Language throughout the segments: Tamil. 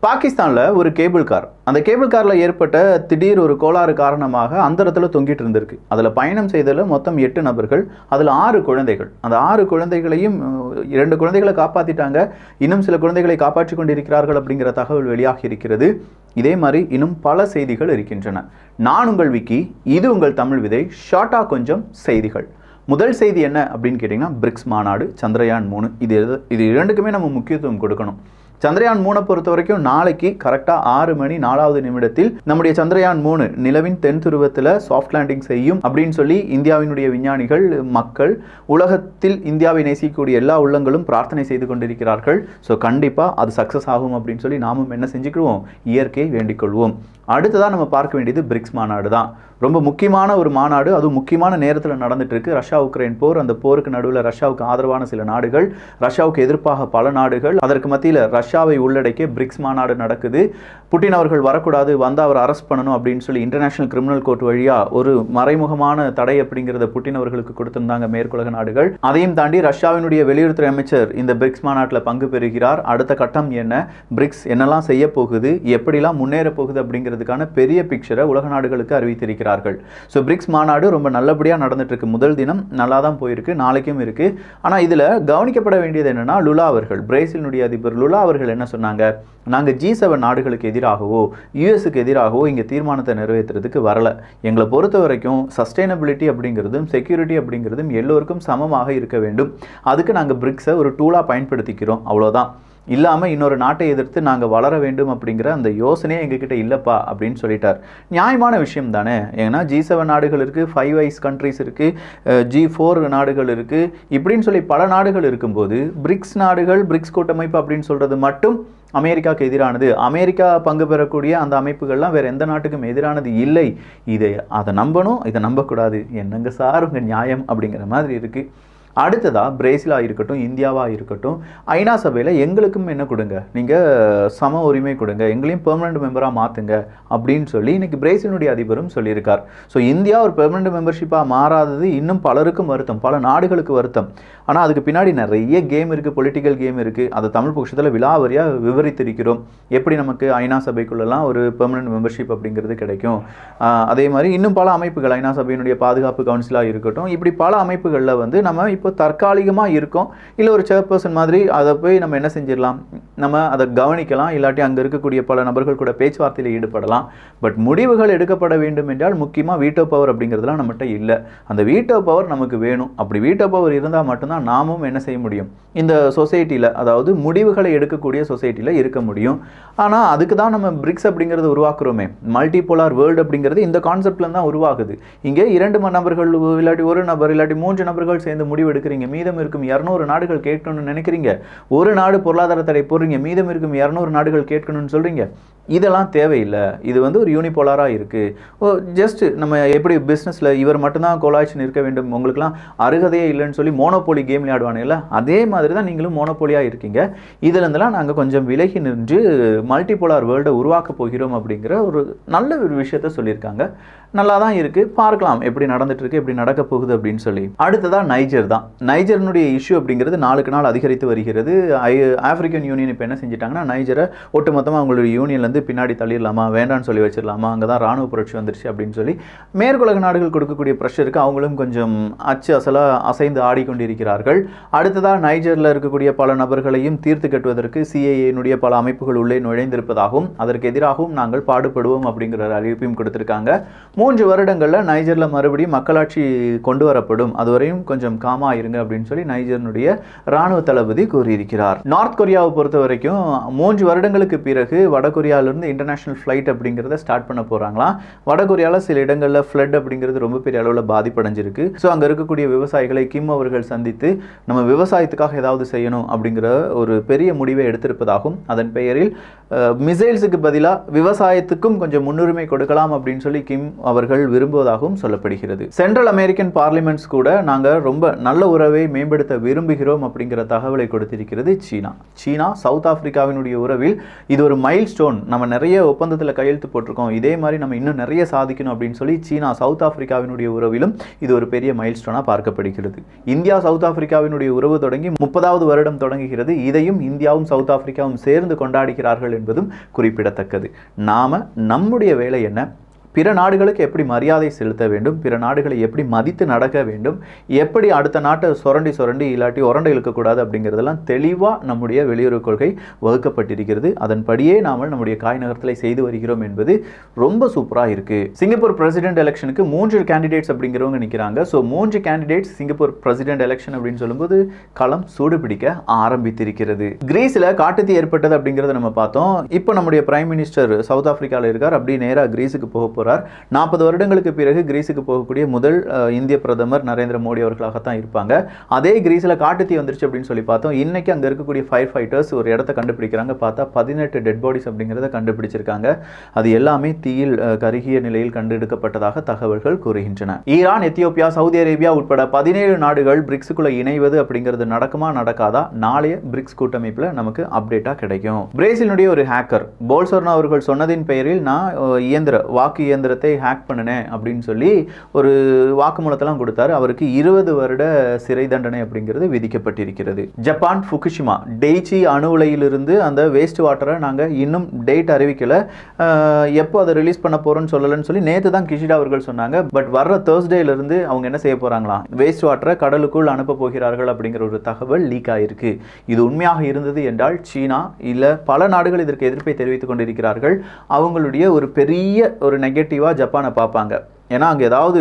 பாகிஸ்தானில் ஒரு கேபிள் கார், அந்த கேபிள் காரில் ஏற்பட்ட திடீர் ஒரு கோளாறு காரணமாக அந்தரத்தில் தொங்கிட்டு இருந்திருக்கு. அதில் பயணம் செய்ததில் மொத்தம் 8 நபர்கள், அதில் 6 குழந்தைகள். அந்த 6 குழந்தைகளையும் 2 குழந்தைகளை காப்பாற்றிட்டாங்க, இன்னும் சில குழந்தைகளை காப்பாற்றி கொண்டிருக்கிறார்கள் அப்படிங்கிற தகவல் வெளியாகி இருக்கிறது. இதே மாதிரி இன்னும் பல செய்திகள் இருக்கின்றன. நான் உங்கள் விக்கி, இது உங்கள் தமிழ் விதை. ஷார்ட்டாக கொஞ்சம் செய்திகள். முதல் செய்தி என்ன அப்படின்னு கேட்டிங்கன்னா, பிரிக்ஸ் மாநாடு, சந்திரயான் 3. இது இரண்டுக்குமே நம்ம முக்கியத்துவம் கொடுக்கணும். சந்திரயான் 3 பொறுத்த வரைக்கும் நாளைக்கு கரெக்டாக 6 மணி 4வது நிமிடத்தில் நம்முடைய சந்திரயான் 3 நிலவின் தென் துருவத்தில் சாஃப்ட் லேண்டிங் செய்யும் அப்படின்னு சொல்லி இந்தியாவினுடைய விஞ்ஞானிகள், மக்கள், உலகத்தில் இந்தியாவை நேசிக்கக்கூடிய எல்லா உள்ளங்களும் பிரார்த்தனை செய்து கொண்டிருக்கிறார்கள். ஸோ கண்டிப்பாக அது சக்ஸஸ் ஆகும் அப்படின்னு சொல்லி நாமும் என்ன செஞ்சுக்கிடுவோம், இயற்கையை வேண்டிக் கொள்வோம். அடுத்ததான் நம்ம பார்க்க வேண்டியது பிரிக்ஸ் மாநாடு தான். ரொம்ப முக்கியமான ஒரு மாநாடு, அதுவும் முக்கியமான நேரத்தில் நடந்துட்டு இருக்கு. ரஷ்யா உக்ரைன் போர், அந்த போருக்கு நடுவில் ரஷ்யாவுக்கு ஆதரவான சில நாடுகள், ரஷ்யாவுக்கு எதிர்ப்பாக பல நாடுகள், அதற்கு மத்தியில் ரஷ்யாவை உள்ளடக்கிய பிரிக்ஸ் மாநாடு நடக்குது. புட்டின் அவர்கள் வரக்கூடாது, வந்து அவர் அரெஸ்ட் பண்ணணும் அப்படின்னு சொல்லி இன்டர்நேஷனல் கிரிமினல் கோர்ட் வழியாக ஒரு மறைமுகமான தடை அப்படிங்கிறத புட்டின் அவர்களுக்கு கொடுத்திருந்தாங்க மேற்குலக நாடுகள். அதையும் தாண்டி ரஷ்யாவினுடைய வெளியுறவுத்துறை அமைச்சர் இந்த பிரிக்ஸ் மாநாட்டில் பங்கு பெறுகிறார். அடுத்த கட்டம் என்ன, பிரிக்ஸ் என்னெல்லாம் செய்ய போகுது, எப்படிலாம் முன்னேற போகுது அப்படிங்கிறதுக்கான பெரிய பிக்சரை உலக நாடுகளுக்கு அறிவித்திருக்கிறார்கள். ஸோ பிரிக்ஸ் மாநாடு ரொம்ப நல்லபடியாக நடந்துட்டு இருக்கு. முதல் தினம் நல்லா தான் போயிருக்கு, நாளைக்கும் இருக்கு. ஆனால் இதில் கவனிக்கப்பட வேண்டியது என்னன்னா, லுலா அவர்கள், பிரேசிலினுடைய அதிபர் லுலா அவர்கள் என்ன சொன்னாங்க, நாங்கள் G7 நாடுகளுக்கு எதிராகவோ யூஎஸ்க்கு எதிராகவோ இங்கே தீர்மானத்தை நிறைவேற்றுறதுக்கு வரல. எங்களை பொறுத்த வரைக்கும் சஸ்டைனபிலிட்டி அப்படிங்கிறதும் செக்யூரிட்டி அப்படிங்கிறதும் எல்லோருக்கும் சமமாக இருக்க வேண்டும். அதுக்கு நாங்கள் பிரிக்ஸை ஒரு டூலாக பயன்படுத்திக்கிறோம், அவ்வளோதான். இல்லாமல் இன்னொரு நாட்டை எதிர்த்து நாங்கள் வளர வேண்டும் அப்படிங்கிற அந்த யோசனையே எங்ககிட்ட இல்லைப்பா அப்படின்னு சொல்லிட்டார். நியாயமான விஷயம் தானே. ஏன்னா G7 நாடுகள் இருக்குது, 5 ஐஸ் கண்ட்ரிஸ் இருக்குது, G4 நாடுகள் இருக்குது, இப்படின்னு சொல்லி பல நாடுகள் இருக்கும்போது பிரிக்ஸ் நாடுகள், பிரிக்ஸ் கூட்டமைப்பு அப்படின்னு சொல்கிறது மட்டும் அமெரிக்காவுக்கு எதிரானது, அமெரிக்கா பங்கு பெறக்கூடிய அந்த அமைப்புகள்லாம் வேறு எந்த நாட்டுக்கும் எதிரானது இல்லை. அதை நம்பணும், இதை நம்பக்கூடாது. என்னங்க சார் உங்கள் நியாயம் அப்படிங்கிற மாதிரி இருக்குது. அடுத்ததாக பிரேசிலாக இருக்கட்டும், இந்தியாவாக இருக்கட்டும், ஐநா சபையில் எங்களுக்கும் என்ன கொடுங்க, நீங்கள் சம உரிமை கொடுங்க, எங்களையும் பெர்மனண்ட் மெம்பராக மாற்றுங்க அப்படின்னு சொல்லி இன்றைக்கி பிரேசிலுடைய அதிபரும் சொல்லியிருக்கார். ஸோ இந்தியா ஒரு பெர்மனண்ட் மெம்பர்ஷிப்பாக மாறாதது இன்னும் பலருக்கும் வருத்தம், பல நாடுகளுக்கு வருத்தம். ஆனால் அதுக்கு பின்னாடி நிறைய கேம் இருக்குது, பொலிட்டிக்கல் கேம் இருக்குது. அதை தமிழ் பட்சத்தில் விலாவரியாக விவரித்திருக்கிறோம். எப்படி நமக்கு ஐநா சபைக்குள்ளெல்லாம் ஒரு பெர்மனண்ட் மெம்பர்ஷிப் அப்படிங்கிறது கிடைக்கும். அதே மாதிரி இன்னும் பல அமைப்புகள், ஐநா சபையினுடைய பாதுகாப்பு கவுன்சிலாக இருக்கட்டும், இப்படி பல அமைப்புகளில் வந்து நம்ம இப்போ தற்காலிகமாக இருக்கும். இல்லை ஒரு சேர்பர்சன் மாதிரி அதை போய் நம்ம என்ன செஞ்சிடலாம், நம்ம அதை கவனிக்கலாம், இல்லாட்டி அங்கே இருக்கக்கூடிய பல நபர்கள் கூட பேச்சுவார்த்தையில் ஈடுபடலாம். பட் முடிவுகள் எடுக்கப்பட வேண்டும் என்றால் முக்கியமாக வீட்டோ பவர் அப்படிங்கிறதுலாம் நம்மகிட்ட இல்லை. அந்த வீட்டோ பவர் நமக்கு வேணும். அப்படி வீட்டோ பவர் இருந்தால் மட்டும்தான் நாமும் என்ன செய்ய முடியும், இந்த சொசைட்டியில், அதாவது முடிவுகளை எடுக்கக்கூடிய சொசைட்டியில் இருக்க முடியும். ஆனால் அதுக்கு தான் நம்ம பிரிக்ஸ் அப்படிங்கிறது உருவாக்குறோமே. மல்டிபோலார் வேர்ல்டு அப்படிங்கிறது இந்த கான்செப்ட்ல தான் உருவாகுது. இங்கே 2 நபர்கள் இல்லாட்டி 1 நபர் இல்லாட்டி 3 நபர்கள் சேர்ந்து முடிவு எடுக்கிறீங்க, மீதம் இருக்கும் 200 நாடுகள் கேட்கணும்னு நினைக்கிறீங்க. ஒரு நாடு பொருளாதார தடை போடுறீங்க, மீதம் இருக்கும் 200 நாடுகள் கேட்கணும்னு சொல்றீங்க. இதெல்லாம் தேவையில்லை. இது வந்து ஒரு யூனிபோலாராக இருக்குது. ஜஸ்ட் நம்ம எப்படி பிஸ்னஸில் இவர் மட்டும்தான் கோலாய்ச்சின்னு இருக்க வேண்டும், உங்களுக்குலாம் அருகதையே இல்லைன்னு சொல்லி மோனோபோலி கேம் விளையாடுவானுல்ல, அதே மாதிரி தான் நீங்களும் மோனோபோலியாக இருக்கீங்க. இதுலேருந்துலாம் நாங்கள் கொஞ்சம் விலகி நின்று மல்டிபோலார் வேர்ல்டை உருவாக்க போகிறோம் அப்படிங்கிற ஒரு நல்ல ஒரு விஷயத்த சொல்லியிருக்காங்க. நல்லா தான் இருக்குது, பார்க்கலாம் எப்படி நடந்துட்டு இருக்கு, எப்படி நடக்க போகுது அப்படின்னு சொல்லி. அடுத்ததாக நைஜர் தான். நைஜர்னுடைய இஷ்யூ அப்படிங்கிறது நாளுக்கு நாள் அதிகரித்து வருகிறது. ஆப்பிரிக்கன் யூனியன் இப்போ என்ன செஞ்சிட்டாங்கன்னா, நைஜரை ஒட்டுமொத்தமாக அவங்களுடைய யூனியன்லேருந்து பின்னாடி தள்ளிடலாமா, வேண்டான்னு சொல்லி வச்சிடலாமா, அங்கே தான் ராணுவ புரட்சி வந்துருச்சு அப்படின்னு சொல்லி மேற்குலக நாடுகள் கொடுக்கக்கூடிய ப்ரெஷருக்கு அவங்களும் கொஞ்சம் அசலாக அசைந்து ஆடிக்கொண்டிருக்கிறார்கள். அடுத்ததாக நைஜரில் இருக்கக்கூடிய பல நபர்களையும் தீர்த்து கட்டுவதற்கு சிஐஏனுடைய பல அமைப்புகள் உள்ளே நுழைந்திருப்பதாகவும் அதற்கு எதிராகவும் நாங்கள் பாடுபடுவோம் அப்படிங்கிற அறிவிப்பையும் கொடுத்திருக்காங்க. 3 வருடங்களில் நைஜரில் மறுபடியும் மக்களாட்சி கொண்டு வரப்படும், அதுவரையும் கொஞ்சம் காமா இருங்க அப்படின்னு சொல்லி நைஜரினுடைய ராணுவ தளபதி கூறியிருக்கிறார். நார்த் கொரியாவை பொறுத்த வரைக்கும் 3 வருடங்களுக்கு பிறகு வடகொரியாவிலிருந்து இன்டர்நேஷனல் ஃப்ளைட் அப்படிங்கிறத ஸ்டார்ட் பண்ண போகிறாங்களாம். வடகொரியாவில் சில இடங்களில் ஃப்ளட் அப்படிங்கிறது ரொம்ப பெரிய அளவில் பாதிப்படைஞ்சிருக்கு. ஸோ அங்கே இருக்கக்கூடிய விவசாயிகளை கிம் அவர்கள் சந்தித்து நம்ம விவசாயத்துக்காக ஏதாவது செய்யணும் அப்படிங்கிற ஒரு பெரிய முடிவை எடுத்திருப்பதாகவும், அதன் பெயரில் மிசைல்ஸுக்கு பதிலாக விவசாயத்துக்கும் கொஞ்சம் முன்னுரிமை கொடுக்கலாம் அப்படின்னு சொல்லி கிம் அவர்கள் விரும்புவதாகவும் சொல்லப்படுகிறது. சென்ட்ரல் அமெரிக்கன் பார்லிமெண்ட்ஸ் கூட நாங்கள் ரொம்ப நல்ல உறவை மேம்படுத்த விரும்புகிறோம் அப்படிங்கிற தகவலை கொடுத்திருக்கிறது சீனா. சவுத் ஆப்பிரிக்காவினுடைய உறவில் இது ஒரு மைல் ஸ்டோன். நம்ம நிறைய ஒப்பந்தத்தில் கையெழுத்து போட்டிருக்கோம், இதே மாதிரி நம்ம இன்னும் நிறைய சாதிக்கணும் அப்படின்னு சொல்லி சீனா சவுத் ஆப்பிரிக்காவினுடைய உறவிலும் இது ஒரு பெரிய மைல்ஸ்டோனாக பார்க்கப்படுகிறது. இந்தியா சவுத் ஆப்பிரிக்காவினுடைய உறவு தொடங்கி 30வது வருடம் தொடங்குகிறது. இதையும் இந்தியாவும் சவுத் ஆப்பிரிக்காவும் சேர்ந்து கொண்டாடுகிறார்கள் என்பதும் குறிப்பிடத்தக்கது. நாம நம்முடைய வேலை என்ன, பிற நாடுகளுக்கு எப்படி மரியாதை செலுத்த வேண்டும், பிற நாடுகளை எப்படி மதித்து நடக்க வேண்டும், எப்படி அடுத்த நாட்டை சுரண்டி இல்லாட்டி உரண்டை இழுக்கக்கூடாது அப்படிங்கிறதெல்லாம் தெளிவாக நம்முடைய வெளியுறவு கொள்கை வகுக்கப்பட்டிருக்கிறது. அதன்படியே நாம் நம்முடைய காய் நகரத்தில் செய்து வருகிறோம் என்பது ரொம்ப சூப்பராக இருக்குது. சிங்கப்பூர் பிரசிடென்ட் எலெக்ஷனுக்கு 3 கேண்டிடேட்ஸ் அப்படிங்கிறவங்க நிற்கிறாங்க. So 3 candidates Singapore president election அப்படின்னு சொல்லும்போது களம் சூடு பிடிக்க ஆரம்பித்திருக்கிறது. கிரீஸில் காட்டுத்தீ ஏற்பட்டது அப்படிங்கிறத நம்ம பார்த்தோம். இப்போ நம்முடைய பிரைம் மினிஸ்டர் சவுத் ஆப்பிரிக்காவில் இருக்கார். அப்படி நேராக கிரீஸுக்கு போக 40 வருடங்களுக்கு பிறகு கிரீஸுக்கு போகக்கூடிய முதல் இந்திய பிரதமர் நரேந்திர மோடி அவர்களாகத்தான் இருப்பாங்க. அதே கிரீஸில் காட்டுத்தீ வந்துருச்சு அப்படின்னு சொல்லி பார்த்தோம். இன்னைக்கு அங்கே இருக்கக்கூடிய ஃபயர் ஃபைட்டர்ஸ் ஒரு இடத்த கண்டுபிடிக்கிறாங்க. பார்த்தா 18 டெட் பாடிஸ் அப்படிங்கிறத கண்டுபிடிச்சிருக்காங்க. அது எல்லாமே தீயில் கருகிய நிலையில் கண்டெடுக்கப்பட்டதாக தகவல்கள் கூறுகின்றன. ஈரான், எத்தியோப்பியா, சவுதி அரேபியா உட்பட 17 நாடுகள் பிரிக்ஸுக்குள்ள இணைவது அப்படிங்கிறது நடக்குமா நடக்காதா, நாளைய பிரிக்ஸ் கூட்டமைப்பில் நமக்கு அப்டேட்டாக கிடைக்கும். பிரேசிலுடைய ஒரு ஹேக்கர் போல்சோர்னோ அவர்கள் சொன்னதின் பெயரில் நான் வாக்கு இயந்திரத்தை ஹேக் பண்ணினேன் அப்படின்னு சொல்லி ஒரு வாக்குமூலத்தெல்லாம் கொடுத்தாரு. அவருக்கு 20 வருட சிறை தண்டனை அப்படிங்கிறது விதிக்கப்பட்டிருக்கிறது. ஜப்பான் ஃபுகுஷிமா டெய்ச்சி அணு உலையிலிருந்து அந்த வேஸ்ட் வாட்டரை நாங்கள் இன்னும் டேட் அறிவிக்கல, எப்போ அதை ரிலீஸ் பண்ண போறோம்னு சொல்லலன்னு சொல்லி நேற்று தான் கிஷிடா அவர்கள் சொன்னாங்க. பட் வர்ற தேர்ஸ்டேலேருந்து அவங்க என்ன செய்ய போறாங்களாம், வேஸ்ட் வாட்டரை கடலுக்குள் அனுப்ப போகிறார்கள் அப்படிங்கிற ஒரு தகவல் லீக் ஆயிருக்கு. இது உண்மையாக இருந்தது என்றால் சீனா இல்ல பல நாடுகள் இதற்கு எதிர்ப்பை தெரிவித்துக் கொண்டிருக்கிறார்கள். அவங்களுடைய ஒரு பெரிய ஒரு நெகட்டிவாக ஜப்பானை பார்ப்பாங்க. ஏன்னா அங்கே ஏதாவது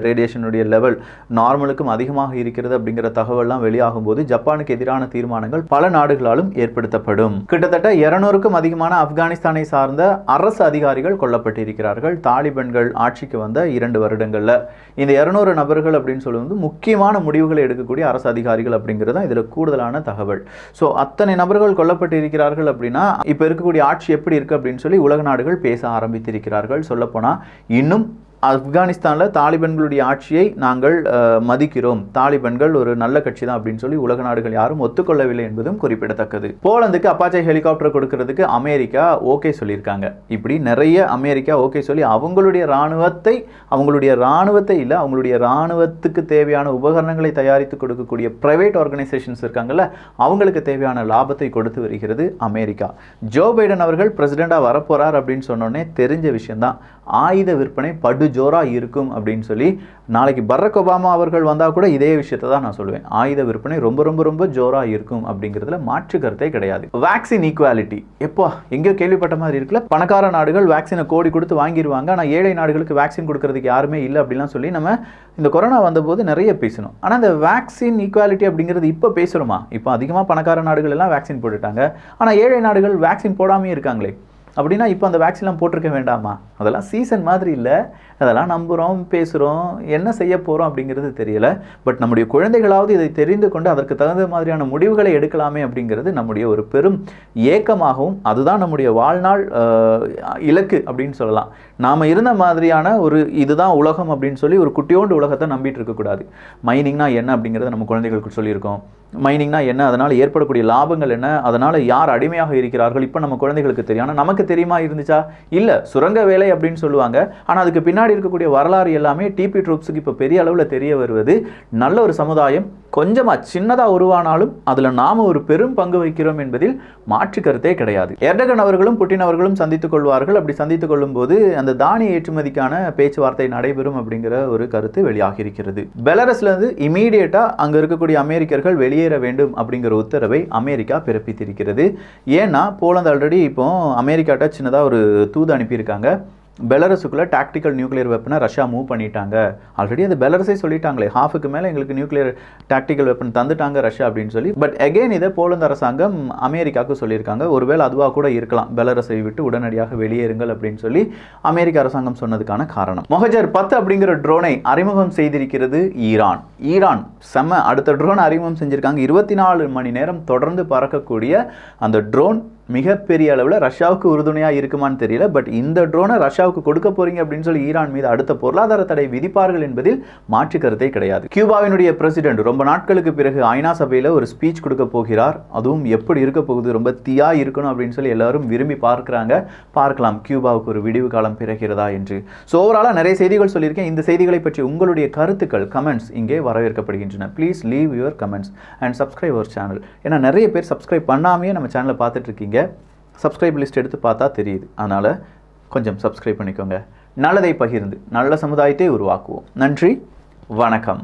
ரேடியேஷனுடைய லெவல் நார்மலுக்கும் அதிகமாக இருக்கிறது அப்படிங்கிற தகவல்லாம் வெளியாகும் போது ஜப்பானுக்கு எதிரான தீர்மானங்கள் பல நாடுகளாலும் ஏற்படுத்தப்படும். கிட்டத்தட்ட 200க்கும் அதிகமான ஆப்கானிஸ்தானை சார்ந்த அரசு அதிகாரிகள் கொல்லப்பட்டிருக்கிறார்கள் தாலிபான்கள் ஆட்சிக்கு வந்த 2 வருடங்களில். இந்த 200 நபர்கள் அப்படின்னு சொல்லுவது முக்கியமான முடிவுகளை எடுக்கக்கூடிய அரசு அதிகாரிகள் அப்படிங்கிறது தான் இதில் கூடுதலான தகவல். ஸோ அத்தனை நபர்கள் கொல்லப்பட்டிருக்கிறார்கள் அப்படின்னா இப்போ இருக்கக்கூடிய ஆட்சி எப்படி இருக்குது அப்படின்னு சொல்லி உலக நாடுகள் பேச ஆரம்பித்திருக்கிறார்கள். சொல்லப்போனால் இன்னும் ஆப்கானிஸ்தானில் தாலிபான்களுடைய ஆட்சியை நாங்கள் மதிக்கிறோம், தாலிபான்கள் ஒரு நல்ல கட்சி தான் அப்படின்னு சொல்லி உலக நாடுகள் யாரும் ஒத்துக்கொள்ளவில்லை என்பதும் குறிப்பிடத்தக்கது. போலந்துக்கு அப்பாச்சே ஹெலிகாப்டர் கொடுக்கிறதுக்கு அமெரிக்கா ஓகே சொல்லியிருக்காங்க. இப்படி நிறைய அமெரிக்கா ஓகே சொல்லி அவங்களுடைய இராணுவத்துக்கு தேவையான உபகரணங்களை தயாரித்து கொடுக்கக்கூடிய பிரைவேட் ஆர்கனைசேஷன்ஸ் இருக்காங்கல்ல, அவங்களுக்கு தேவையான லாபத்தை கொடுத்து வருகிறது அமெரிக்கா. ஜோ பைடன் அவர்கள் பிரசிடெண்டாக வரப்போறார் அப்படின்னு சொன்னோடனே தெரிஞ்ச விஷயம்தான், ஆயுத விற்பனை படு ஜோரா இருக்கும் அப்படின்னு சொல்லி. நாளைக்கு பராக் ஒபாமா அவர்கள் வந்தால் கூட இதே விஷயத்தை தான் நான் சொல்லுவேன், ஆயுத விற்பனை ரொம்ப ரொம்ப ரொம்ப ஜோரா இருக்கும் அப்படிங்கிறதுல மாற்று கருத்தே கிடையாது. வேக்சின் ஈக்குவாலிட்டி எப்போ எங்கேயோ கேள்விப்பட்ட மாதிரி இருக்குல்ல, பணக்கார நாடுகள் வேக்சினை கோடி கொடுத்து வாங்கிடுவாங்க, ஆனால் ஏழை நாடுகளுக்கு வேக்சின் கொடுக்கறதுக்கு யாருமே இல்லை அப்படிலாம் சொல்லி நம்ம இந்த கொரோனா வந்தபோது நிறைய பேசணும். ஆனால் இந்த வேக்சின் ஈக்குவாலிட்டி அப்படிங்கிறது இப்போ பேசுகிறோமா? இப்போ அதிகமாக பணக்கார நாடுகள் எல்லாம் வேக்சின் போட்டுட்டாங்க, ஆனால் ஏழை நாடுகள் வேக்சின் போடாமே இருக்காங்களே. அப்படின்னா இப்போ அந்த வேக்சின்லாம் போட்டிருக்க வேண்டாமா? அதெல்லாம் சீசன் மாதிரி இல்லை, அதெல்லாம் நம்புகிறோம் பேசுகிறோம், என்ன செய்ய போகிறோம் அப்படிங்கிறது தெரியலை. பட் நம்முடைய குழந்தைகளாவது இதை தெரிந்து கொண்டு அதற்கு தகுந்த மாதிரியான முடிவுகளை எடுக்கலாமே அப்படிங்கிறது நம்முடைய ஒரு பெரும் ஏக்கமாகவும் அதுதான் நம்முடைய வாழ்நாள் இலக்கு அப்படின்னு சொல்லலாம். நாம் இருந்த மாதிரியான ஒரு இதுதான் உலகம் அப்படின்னு சொல்லி ஒரு குட்டியோண்டு உலகத்தை நம்பிட்டு இருக்கக்கூடாது. மைனிங்னா என்ன அப்படிங்கிறத நம்ம குழந்தைகளுக்கு சொல்லியிருக்கோம். மைனிங்னா என்ன, அதனால் ஏற்படக்கூடிய லாபங்கள் என்ன, அதனால் யார் அடிமையாக இருக்கிறார்கள் இப்போ நம்ம குழந்தைகளுக்கு தெரியும். ஆனால் நமக்கு தெரியுமா இருந்துச்சா? இல்லை, சுரங்க வேலை அப்படின்னு சொல்லுவாங்க. ஆனால் அதுக்கு பின்னாடி இருக்கக்கூடிய வரலாறு எல்லாமே டிபி ட்ரூப்ஸுக்கு இப்போ பெரிய அளவில் தெரிய வருவது. நல்ல ஒரு சமுதாயம் கொஞ்சமாக சின்னதாக உருவானாலும் அதில் நாம் ஒரு பெரும் பங்கு வகிக்கிறோம் என்பதில் மாற்று கருத்தே கிடையாது. எர்டகன் அவர்களும் புட்டின் அவர்களும் சந்தித்துக் கொள்வார்கள். அப்படி சந்தித்துக் கொள்ளும் போது அந்த தானிய ஏற்றுமதிக்கான பேச்சுவார்த்தை நடைபெறும் அப்படிங்கிற ஒரு கருத்து வெளியாகி இருக்கிறது. பெலாரஸ்லேருந்து இமீடியட்டாக அங்கே இருக்கக்கூடிய அமெரிக்கர்கள் வெளியேற வேண்டும் அப்படிங்கிற உத்தரவை அமெரிக்கா பிறப்பித்திருக்கிறது. ஏன்னா போலந்து ஆல்ரெடி இப்போ அமெரிக்காட்ட சின்னதாக ஒரு தூது அனுப்பியிருக்காங்க. பெலாரஸுக்குள்ளே டாக்டிக்கல் நியூக்ளியர் வெப்பனை ரஷ்யா மூவ் பண்ணிட்டாங்க. ஆல்ரெடி அது பெலாரஸே சொல்லிட்டாங்களே, ஹாஃபுக்கு மேலே எங்களுக்கு நியூக்ளியர் டாக்டிக்கல் வெப்பன் தந்துட்டாங்க ரஷ்யா அப்படின்னு சொல்லி. பட் அகெயின் இதை போலந்து அரசாங்கம் அமெரிக்காவுக்கு சொல்லியிருக்காங்க. ஒருவேளை அதுவாக கூட இருக்கலாம், பெலாரஸை விட்டு உடனடியாக வெளியேறுங்கள் அப்படின்னு சொல்லி அமெரிக்க அரசாங்கம் சொன்னதுக்கான காரணம். மொஹஜர் 10 அப்படிங்கிற ட்ரோனை அறிமுகம் செய்திருக்கிறது ஈரான். செம்ம, அடுத்த ட்ரோன் அறிமுகம் செஞ்சிருக்காங்க. 24 மணி நேரம் தொடர்ந்து பறக்கக்கூடிய அந்த ட்ரோன் மிகப்பெரிய அளவில் ரஷ்யாவுக்கு உறுதுணையாக இருக்குமான்னு தெரியல. பட் இந்த ட்ரோனை ரஷ்யாவுக்கு கொடுக்க போறீங்க அப்படின்னு சொல்லி ஈரான் மீது அடுத்த பொருளாதார தடை விதிப்பார்கள் என்பதில் மாற்று கருத்தே கிடையாது. கியூபாவினுடைய பிரசிடென்ட் ரொம்ப நாட்களுக்கு பிறகு ஐநா சபையில் ஒரு ஸ்பீச் கொடுக்க போகிறார். அதுவும் எப்படி இருக்க போகுது, ரொம்ப தீயா இருக்கணும் அப்படின்னு சொல்லி எல்லாரும் விரும்பி பார்க்குறாங்க. பார்க்கலாம் கியூபாவுக்கு ஒரு விடிவு காலம் பிறக்கிறதா என்று. ஸோ ஓவராலாக நிறைய செய்திகள் சொல்லியிருக்கேன். இந்த செய்திகளை பற்றி உங்களுடைய கருத்துக்கள் கமெண்ட்ஸ் இங்கே வரவேற்கப்படுகின்றன. Please leave your comments and subscribe our channel. ஏன்னா நிறைய பேர் சப்ஸ்கிரைப் பண்ணாமே நம்ம சேனலை பார்த்துட்டு இருக்கீங்க. சப்ஸ்கிரைப் லிஸ்ட் எடுத்து பார்த்தா தெரியுது. அதனால் கொஞ்சம் சப்ஸ்கிரைப் பண்ணிக்கோங்க. நல்லதை பகிர்ந்து நல்ல சமுதாயத்தை உருவாக்குவோம். நன்றி, வணக்கம்.